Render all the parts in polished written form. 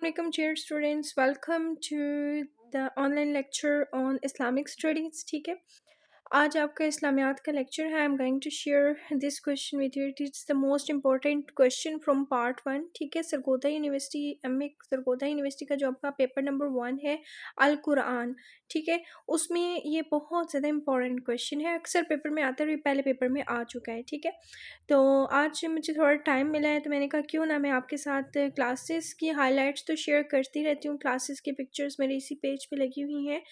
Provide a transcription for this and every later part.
Assalamualaikum, dear students. Welcome to the online lecture on Islamic studies. ठीक है, आज आपका इस्लामियात का लेक्चर है. I am going to share this question with you. It is the most important question from part 1. ठीक है, Sargodha university M A Sargodha university का जो आपका पेपर नंबर 1 है, अल कुरान. ठीक है, उसमें ये बहुत ज़्यादा इंपॉर्टेंट क्वेश्चन है. अक्सर पेपर में आता है, पहले पेपर में आ चुका है. ठीक है, तो आज मुझे थोड़ा टाइम मिला है, तो मैंने कहा क्यों ना मैं आपके साथ क्लासेस की हाइलाइट्स तो शेयर करती रहती हूँ. क्लासेस की पिक्चर्स मेरे इसी पेज पे लगी हुई हैं,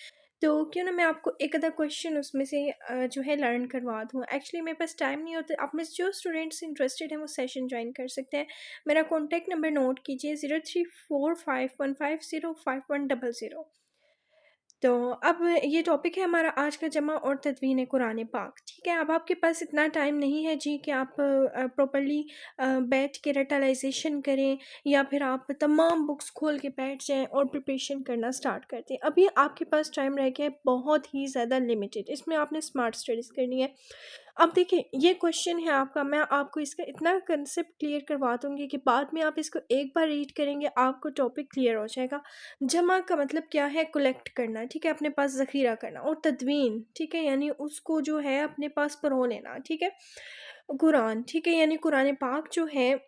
तो क्यों ना मैं आपको एक आधा क्वेश्चन उसमें से जो है लर्न करवा दूँ. एक्चुअली मेरे पास टाइम नहीं होता. आप में से जो स्टूडेंट्स इंटरेस्टेड हैं वो सेशन ज्वाइन कर सकते हैं. मेरा कॉन्टैक्ट नंबर नोट कीजिए 0345150510. तो अब ये टॉपिक है हमारा आज का, जमा और तदवीन कुरान पाक. ठीक है, अब आपके पास इतना टाइम नहीं है जी कि आप प्रॉपर्ली बैठ के रटलाइजेशन करें, या फिर आप तमाम बुक्स खोल के बैठ जाएं और प्रिपरेशन करना स्टार्ट कर दें. अभी आपके पास टाइम रह गया है बहुत ही ज़्यादा लिमिटेड. इसमें आपने स्मार्ट स्टडीज़ करनी है. अब देखिए, ये क्वेश्चन है आपका, मैं आपको इसका इतना कंसेप्ट क्लियर करवा दूँगी कि बाद में आप इसको एक बार रीड करेंगे आपको टॉपिक क्लियर हो जाएगा. जमा का मतलब क्या है? कलेक्ट करना. ठीक है, अपने पास ज़ख़ीरा करना. और तदवीन, ठीक है, यानी उसको जो है अपने पास परो लेना. ठीक है, कुरान, ठीक है, यानी कुरान पाक जो है,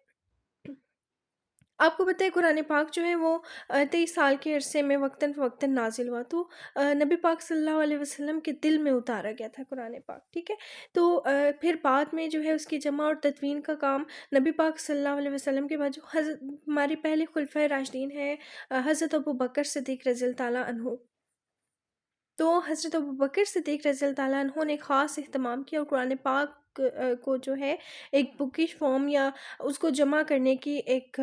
आपको पता है कुरान पाक जो है वो 23 साल के अरसे में वक्तन फ़वक्तन नाज़िल हुआ. तो नबी पाक सल्लल्लाहु अलैहि वसल्लम के दिल में उतारा गया था कुरान पाक. ठीक है, तो फिर बाद में जो है उसकी जमा और तदवीन का काम नबी पाक सल्लल्लाहु अलैहि वसल्लम के बाद जो हमारे पहले खुलफ़ाए राशिदीन हैं, हज़रत अबू बकर सिद्दीक़ रज़ियल्लाहु ताला अन्हु, तो हज़रत अबू बकर सिद्दीक़ रज़ियल्लाहु ताला अन्हु ने ख़ास इह्तिमाम किया और कुरान पाक को जो है एक बुकिश फॉर्म या उसको जमा करने की एक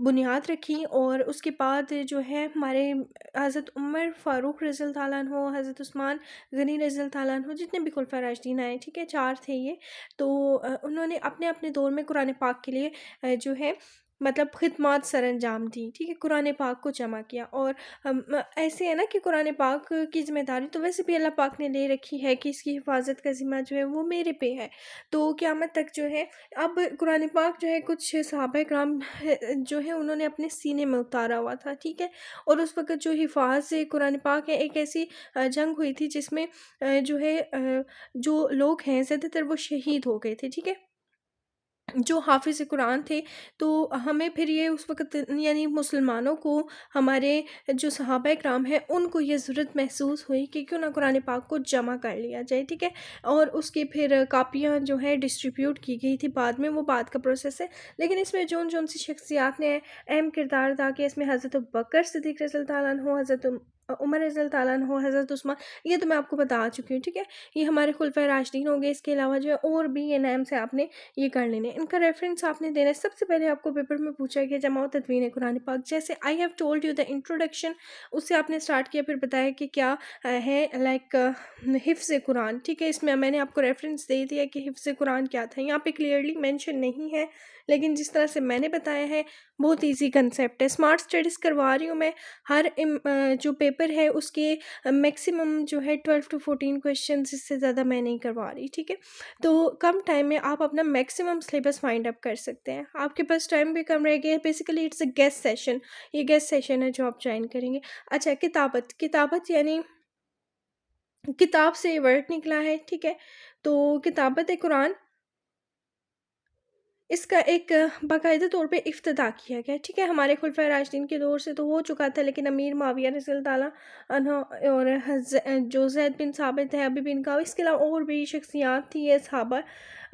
बुनियाद रखी. और उसके बाद जो है हमारे हज़रत उमर फ़ारूक रज़ियल्लाहु ताला अन्हु, हज़रत उस्मान गनी रज़ियल्लाहु ताला अन्हु, जितने भी खुलफ़ा राशिदीन आए, ठीक है, 4 थे ये. तो उन्होंने अपने अपने दौर में कुरान पाक के लिए जो है मतलब खिदमत सरअंजाम दी. ठीक है, कुरान पाक को जमा किया. और ऐसे है ना कि कुरान पाक की ज़िम्मेदारी तो वैसे भी अल्लाह पाक ने ले रखी है कि इसकी हिफाजत का ज़िम्मा जो है वो मेरे पे है. तो क़यामत तक जो है, अब कुरान पाक जो है कुछ सहाबा किराम जो है उन्होंने अपने सीने में उतारा हुआ था. ठीक है, और उस वक़्त जो हिफाज़ कुरान पाक है, एक ऐसी जंग हुई थी जिसमें जो है जो लोग हैं ज़्यादातर वो शहीद हो गए थे. ठीक है, जो हाफ़िज़ कुरान थे. तो हमें फिर ये उस वक़्त यानी मुसलमानों को, हमारे जो सहाबा किराम हैं, उनको ये ज़रूरत महसूस हुई कि क्यों ना कुरान पाक को जमा कर लिया जाए. ठीक है, और उसकी फिर कापियाँ जो है डिस्ट्रीब्यूट की गई थी. बाद में वो बात का प्रोसेस है, लेकिन इसमें जौन सी शख्सियात ने अहम किरदार अदा किया, इसमें हज़रत अबू बकर सिद्दीक़ रज़ियल्लाहु ताला अन्हु, हज़रत उमर रज़ियल्लाहु ताला अन्हु, हज़रत उस्मान, ये तो मैं आपको बता चुकी हूँ. ठीक है, ये हमारे खुलफ़ाए राशिदीन हो गए. इसके अलावा जो है और भी ये नाम से आपने ये कर लेने, इनका रेफरेंस आपने देना है. सबसे पहले आपको पेपर में पूछा गया जमा और तदवीन कुरान पाक. जैसे I have told you the introduction, उससे आपने स्टार्ट किया, फिर बताया कि क्या है लाइक हिफ्ज़ कुरान. ठीक है, इसमें मैंने आपको रेफरेंस दे दिया कि हिफ्ज़ कुरान क्या था. यहाँ पे क्लियरली मेंशन नहीं है, लेकिन जिस तरह से मैंने बताया है बहुत इजी कंसेप्ट है. स्मार्ट स्टडीज़ करवा रही हूँ मैं. हर जो पेपर है उसके मैक्सिमम जो है 12 to 14 क्वेश्चन, इससे ज़्यादा मैं नहीं करवा रही. ठीक है, तो कम टाइम में आप अपना मैक्सिमम सिलेबस फाइंड अप कर सकते हैं. आपके पास टाइम भी कम रह गया है. Basically it's a guest session, ये गेस्ट सेशन है जो आप ज्वाइन करेंगे. अच्छा, किताबत किताबत यानी किताब से वर्ड निकला है. ठीक है, तो किताबत कुरान, इसका एक बाकायदा तौर पे इफ्तिताह किया गया. ठीक है, हमारे खुलफाए राशिदीन के दौर से तो हो चुका था, लेकिन अमीर मुआविया रज़ियल्लाहु ताला अन्हु और जो ज़ैद बिन साबित है, अबी बिन काब, इसके अलावा और भी शख्सियात थी ये सहाबा,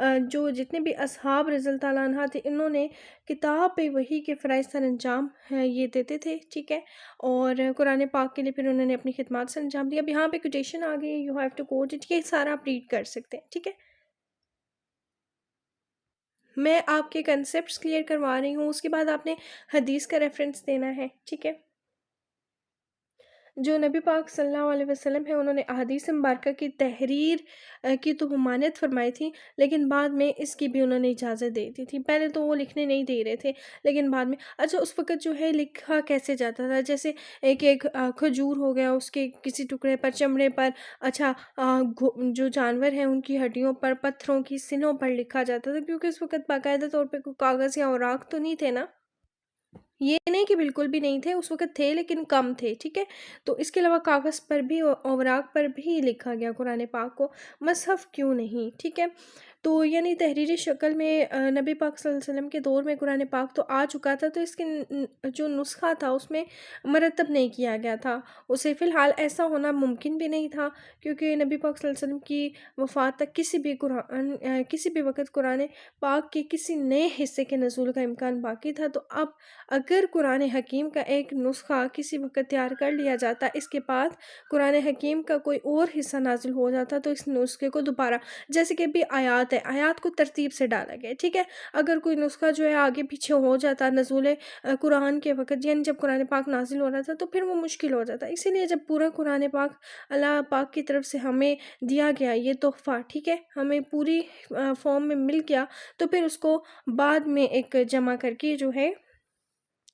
जो जितने भी असहाब रज़ियल्लाहु ताला अन्हा थे, इन्होंने किताब पे वही के फ़राइज़ सरअंजाम ये देते थे. ठीक है, और कुरान पाक के लिए फिर उन्होंने अपनी खिदमत से अंजाम दिया. अब यहाँ पे कोटेशन आ गई, you have to quote it, ये सारा आप रीड कर सकते हैं. ठीक है, मैं आपके कंसेप्ट्स क्लियर करवा रही हूँ, उसके बाद आपने हदीस का रेफरेंस देना है. ठीक है, जो नबी पाक सल्लल्लाहु अलैहि वसल्लम है, उन्होंने अहादीस मुबारका की तहरीर की तो ममानियत फरमाई थी, लेकिन बाद में इसकी भी उन्होंने इजाज़त दे दी थी. पहले तो वो लिखने नहीं दे रहे थे, लेकिन बाद में, अच्छा, उस वक़्त जो है लिखा कैसे जाता था, जैसे एक एक खजूर हो गया, उसके किसी टुकड़े पर, चमड़े पर, अच्छा, जो जानवर हैं उनकी हड्डियों पर, पत्थरों की सिनों पर लिखा जाता था, क्योंकि उस वक़्त बाकायदा तौर पे कोई कागज़ या औराक तो नहीं थे ना. یہ نہیں کہ بالکل بھی نہیں تھے، اس وقت تھے لیکن کم تھے، ٹھیک ہے؟ تو اس کے علاوہ کاغذ پر بھی اور اوراق پر بھی لکھا گیا قرآن پاک کو، مصحف کیوں نہیں، ٹھیک ہے؟ تو یعنی تحریری شکل میں نبی پاک صلی اللہ علیہ وسلم کے دور میں قرآن پاک تو آ چکا تھا، تو اس کے جو نسخہ تھا اس میں مرتب نہیں کیا گیا تھا، اسے فی الحال ایسا ہونا ممکن بھی نہیں تھا، کیونکہ نبی پاک صلی اللہ علیہ وسلم کی وفات تک کسی بھی وقت قرآن پاک کے کسی نئے حصے کے نزول کا امکان باقی تھا۔ تو اب اگر قرآن حکیم کا ایک نسخہ کسی وقت تیار کر لیا جاتا، اس کے بعد قرآن حکیم کا کوئی اور حصہ نازل ہو جاتا، تو اس نسخے کو دوبارہ، جیسے کہ بھی آیات ہے، آیات کو ترتیب سے ڈالا گیا، ٹھیک ہے؟ اگر کوئی نسخہ جو ہے آگے پیچھے ہو جاتا نزول قرآن کے وقت، یعنی جب قرآن پاک نازل ہو رہا تھا، تو پھر وہ مشکل ہو جاتا، اسی لیے جب پورا قرآن پاک اللہ پاک کی طرف سے ہمیں دیا گیا یہ تحفہ، ٹھیک ہے، ہمیں پوری فارم میں مل گیا، تو پھر اس کو بعد میں ایک جمع کر کے جو ہے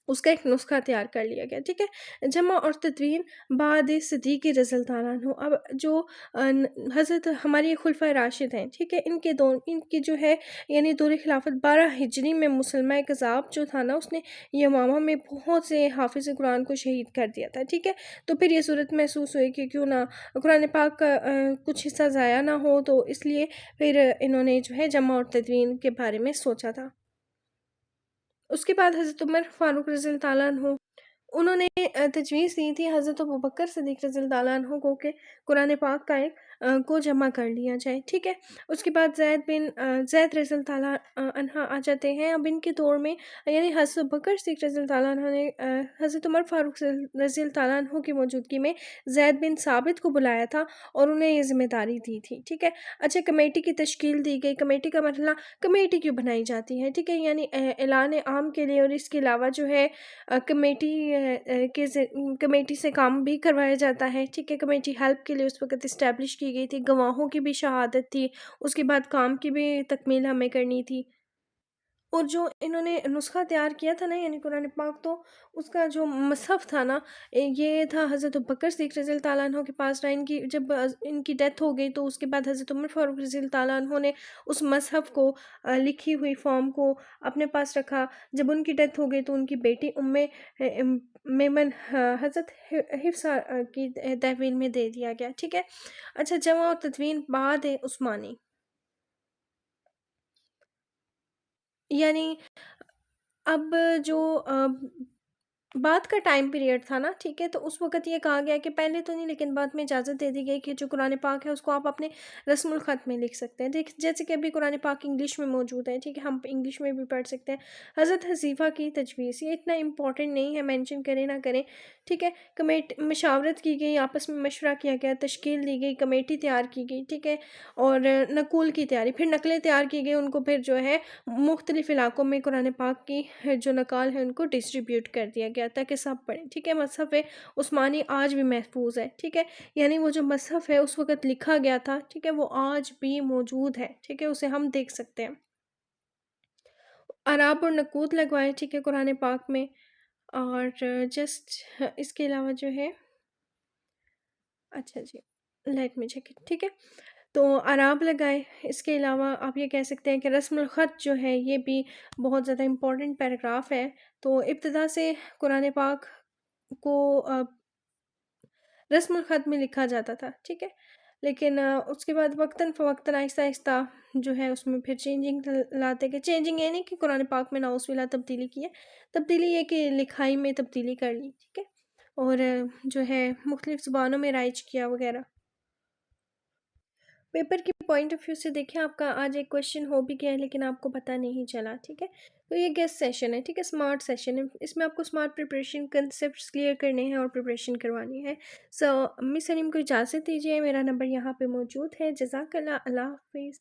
اس کا ایک نسخہ تیار کر لیا گیا، ٹھیک ہے؟ جمع اور تدوین بعد صدیق رضی اللہ عنہ عنہ، اب جو حضرت ہماری خلفۂ راشد ہیں، ٹھیک ہے، ان کی جو ہے یعنی دور خلافت 12 ہجری میں مسلمہ کذاب جو تھا نا، اس نے یمامہ میں بہت سے حافظ قرآن کو شہید کر دیا تھا، ٹھیک ہے؟ تو پھر یہ صورت محسوس ہوئی کہ کیوں نہ قرآن پاک کا کچھ حصہ ضائع نہ ہو، تو اس لیے پھر انہوں نے جو ہے جمع اور تدوین کے بارے میں سوچا تھا۔ اس کے بعد حضرت عمر فاروق رضی اللہ تعالیٰ عنہ، انہوں نے تجویز دی تھی حضرت ابوبکر صدیق رضی اللہ تعالیٰ عنہ کو کہ قرآن پاک کا ایک کو جمع کر لیا جائے، ٹھیک ہے؟ اس کے بعد زید رضی اللہ تعالیٰ عنہ آ جاتے ہیں۔ اب ان کے دور میں یعنی حضرت ابوبکر صدیق رضی اللہ تعالیٰ عنہ نے حضرت عمر فاروق رضی اللہ تعالیٰ عنہ کی موجودگی میں زید بن ثابت کو بلایا تھا اور انہیں یہ ذمہ داری دی تھی، ٹھیک ہے؟ اچھا، کمیٹی کی تشکیل دی گئی۔ کمیٹی کا مرحلہ، کمیٹی کیوں بنائی جاتی ہے، ٹھیک ہے؟ یعنی اعلان عام کے لیے، اور اس کے علاوہ جو ہے کمیٹی سے کام بھی کروایا جاتا ہے، ٹھیک ہے؟ کمیٹی ہیلپ کے لیے اس وقت اسٹیبلش کی گئی تھی، گواہوں کی بھی شہادت تھی، اس کے بعد کام کی بھی تکمیل ہمیں کرنی تھی۔ اور جو انہوں نے نسخہ تیار کیا تھا نا یعنی قرآن پاک، تو اس کا جو مصحف تھا نا، یہ تھا حضرت بکر صدیق رضی اللہ تعالیٰ عنہ کے پاس رہا۔ جب ان کی ڈیتھ ہو گئی تو اس کے بعد حضرت عمر فاروق رضی اللہ تعالیٰ عنہ نے اس مصحف کو لکھی ہوئی فارم کو اپنے پاس رکھا۔ جب ان کی ڈیتھ ہو گئی تو ان کی بیٹی میمن حضرت حفصہ کی تحویل میں دے دیا گیا، ٹھیک ہے؟ اچھا، جمع اور تدوین بعد عثمانی، یعنی اب جو بعد کا ٹائم پیریڈ تھا نا، ٹھیک ہے، تو اس وقت یہ کہا گیا کہ پہلے تو نہیں لیکن بعد میں اجازت دے دی گئی کہ جو قرآن پاک ہے اس کو آپ اپنے رسم الخط میں لکھ سکتے ہیں، جیسے کہ ابھی قرآن پاک انگلش میں موجود ہے، ٹھیک ہے، ہم انگلش میں بھی پڑھ سکتے ہیں۔ حضرت حذیفہ کی تجویز، یہ اتنا امپورٹنٹ نہیں ہے، مینشن کریں نہ کریں، ٹھیک ہے؟ مشاورت کی گئی، آپس میں مشورہ کیا گیا، تشکیل دی گئی، کمیٹی تیار کی گئی، ٹھیک ہے؟ اور نقول کی تیاری، پھر نقلیں تیار کی گئی، ان کو پھر جو ہے مختلف علاقوں میں قرآن پاک کی جو نقال ہے ان کو ڈسٹریبیوٹ کر دیا گیا تاکہ سب پڑھیں، ٹھیک ہے؟ مصحف عثمانی آج بھی محفوظ ہے، ٹھیک ہے؟ یعنی وہ جو مصحف ہے اس وقت لکھا گیا تھا، ٹھیک ہے، وہ آج بھی موجود ہے، ٹھیک ہے، اسے ہم دیکھ سکتے ہیں۔ اعراب اور نقوط لگوائے، ٹھیک ہے، قرآن پاک میں، اور جسٹ اس کے علاوہ جو ہے، اچھا جی، لیٹ می چیک اٹ، ٹھیک ہے، تو اعراب لگائے۔ اس کے علاوہ آپ یہ کہہ سکتے ہیں کہ رسم الخط جو ہے یہ بھی بہت زیادہ امپورٹنٹ پیراگراف ہے۔ تو ابتدا سے قرآن پاک کو رسم الخط میں لکھا جاتا تھا، ٹھیک ہے، لیکن اس کے بعد وقتاً فوقتاً آہستہ آہستہ جو ہے اس میں پھر چینجنگ لاتے گئے۔ چینجنگ یہ نہیں کہ قرآن پاک میں نعوذ باللہ تبدیلی کی ہے، تبدیلی یہ کہ لکھائی میں تبدیلی کر لی، ٹھیک ہے، اور جو ہے مختلف زبانوں میں رائج کیا وغیرہ۔ پیپر کی پوائنٹ آف ویو سے دیکھیں، آپ کا آج ایک کویشچن ہو بھی گیا ہے لیکن آپ کو پتہ نہیں چلا، ٹھیک ہے؟ تو یہ گیسٹ سیشن ہے، ٹھیک ہے، اسمارٹ سیشن ہے، اس میں آپ کو اسمارٹ پریپریشن کنسیپٹس کلیئر کرنے ہیں اور پریپریشن کروانی ہے۔ سو مس سلیم کو اجازت دیجیے، میرا نمبر یہاں پہ موجود ہے۔ جزاک اللہ، اللہ حافظ۔